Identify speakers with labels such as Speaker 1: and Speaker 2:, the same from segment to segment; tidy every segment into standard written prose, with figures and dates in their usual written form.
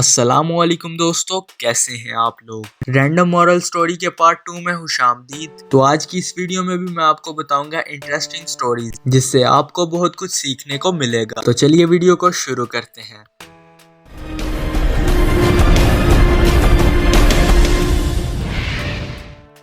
Speaker 1: अस्सलामुअलैकुम दोस्तों, कैसे हैं आप लोग। रैंडम मॉरल स्टोरी के पार्ट 2 में हूँ शामदीद। तो आज की इस वीडियो में भी मैं आपको बताऊंगा इंटरेस्टिंग स्टोरीज जिससे आपको बहुत कुछ सीखने को मिलेगा। तो चलिए वीडियो को शुरू करते हैं।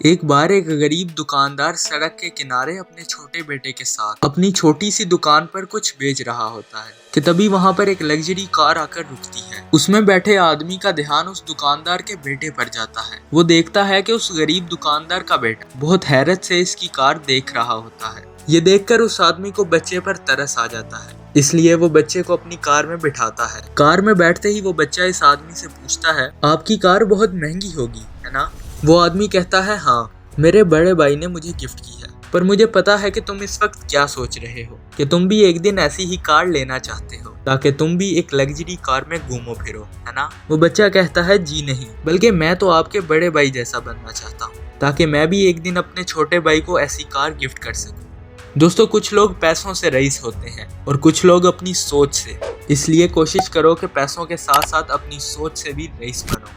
Speaker 1: एक बार एक गरीब दुकानदार सड़क के किनारे अपने छोटे बेटे के साथ अपनी छोटी सी दुकान पर कुछ बेच रहा होता है कि तभी वहां पर एक लग्जरी कार आकर रुकती है। उसमें बैठे आदमी का ध्यान उस दुकानदार के बेटे पर जाता है। वो देखता है कि उस गरीब दुकानदार का बेटा बहुत हैरत से इसकी कार देख रहा होता है। ये देखकर उस आदमी को बच्चे पर तरस आ जाता है, इसलिए वो बच्चे को अपनी कार में बिठाता है। कार में बैठते ही वो बच्चा इस आदमी से पूछता है, आपकी कार बहुत महंगी होगी, है ना? वो आदमी कहता है, हाँ, मेरे बड़े भाई ने मुझे गिफ्ट की है, पर मुझे पता है कि तुम इस वक्त क्या सोच रहे हो कि तुम भी एक दिन ऐसी ही कार लेना चाहते हो ताकि तुम भी एक लग्जरी कार में घूमो फिरो, है ना? वो बच्चा कहता है, जी नहीं, बल्कि मैं तो आपके बड़े भाई जैसा बनना चाहता हूँ ताकि मैं भी एक दिन अपने छोटे भाई को ऐसी कार गिफ्ट कर सकूं। दोस्तों, कुछ लोग पैसों से रईस होते हैं और कुछ लोग अपनी सोच से, इसलिए कोशिश करो कि पैसों के साथ साथ अपनी सोच से भी रईस बनो।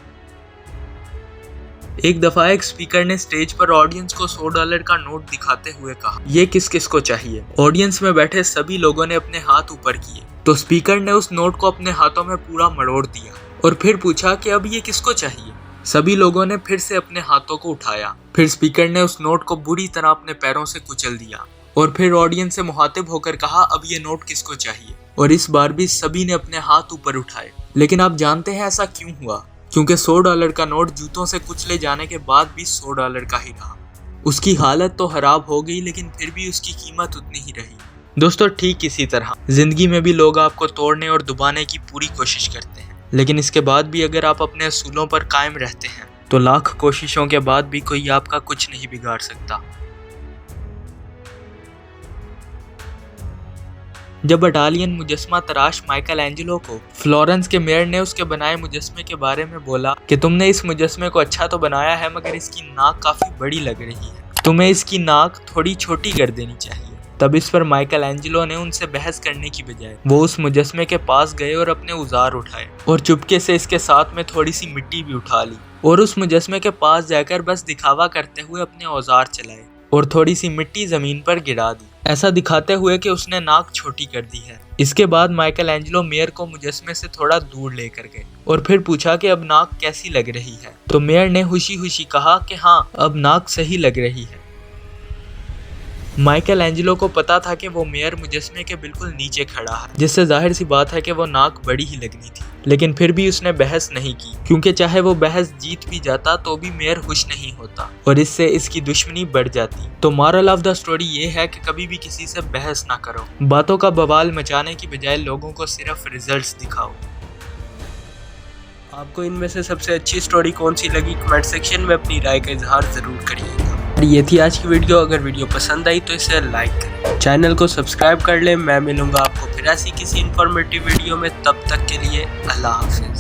Speaker 1: एक दफा एक स्पीकर ने स्टेज पर ऑडियंस को $100 का नोट दिखाते हुए कहा, ये किस किस को चाहिए। ऑडियंस में बैठे सभी लोगों ने अपने हाथ ऊपर किए तो स्पीकर ने उस नोट को अपने हाथों में पूरा मरोड़ दिया और फिर पूछा कि अब ये किसको चाहिए। सभी लोगों ने फिर से अपने हाथों को उठाया। फिर स्पीकर ने उस नोट को बुरी तरह अपने पैरों से कुचल दिया और फिर ऑडियंस से मुखातिब होकर कहा, अब ये नोट किसको चाहिए। और इस बार भी सभी ने अपने हाथ ऊपर उठाए। लेकिन आप जानते हैं ऐसा क्यों हुआ? क्योंकि $100 का नोट जूतों से कुचले जाने के बाद भी $100 का ही रहा। उसकी हालत तो खराब हो गई, लेकिन फिर भी उसकी कीमत उतनी ही रही। दोस्तों, ठीक इसी तरह जिंदगी में भी लोग आपको तोड़ने और दबाने की पूरी कोशिश करते हैं, लेकिन इसके बाद भी अगर आप अपने असूलों पर कायम रहते हैं तो लाख कोशिशों के बाद भी कोई आपका कुछ नहीं बिगाड़ सकता। जब इटालियन मुजस्मा तराश माइकल एंजेलो को फ्लोरेंस के मेयर ने उसके बनाए मुजस्मे के बारे में बोला कि तुमने इस मुजस्मे को अच्छा तो बनाया है, मगर इसकी नाक काफी बड़ी लग रही है, तुम्हें इसकी नाक थोड़ी छोटी कर देनी चाहिए। तब इस पर माइकल एंजेलो ने उनसे बहस करने की बजाय वो उस मुजस्मे के पास गए और अपने औजार उठाए और चुपके से इसके साथ में थोड़ी सी मिट्टी भी उठा ली और उस मुजस्मे के पास जाकर बस दिखावा करते हुए अपने औजार चलाए और थोड़ी सी मिट्टी जमीन पर गिरा दी, ऐसा दिखाते हुए कि उसने नाक छोटी कर दी है। इसके बाद माइकल एंजेलो मेयर को मुजस्मे से थोड़ा दूर लेकर गए और फिर पूछा कि अब नाक कैसी लग रही है। तो मेयर ने खुशी खुशी कहा कि हाँ, अब नाक सही लग रही है। माइकल एंजेलो को पता था कि वो मेयर मुजस्मे के बिल्कुल नीचे खड़ा है, जिससे जाहिर सी बात है कि वो नाक बड़ी ही लगनी थी, लेकिन फिर भी उसने बहस नहीं की, क्योंकि चाहे वो बहस जीत भी जाता तो भी मेयर खुश नहीं होता और इससे इसकी दुश्मनी बढ़ जाती। तो मॉरल ऑफ द स्टोरी ये है कि कभी भी किसी से बहस ना करो, बातों का बवाल मचाने की बजाय लोगों को सिर्फ रिजल्ट्स दिखाओ। आपको इनमें से सबसे अच्छी स्टोरी कौन सी लगी, कमेंट सेक्शन में अपनी राय का इजहार जरूर करिएगा। ये थी आज की वीडियो। अगर वीडियो पसंद आई तो इसे लाइक करें, चैनल को सब्सक्राइब कर लें। मैं मिलूंगा आपको फिर ऐसी किसी इंफॉर्मेटिव वीडियो में, तब तक के लिए अल्लाह हाफिज़।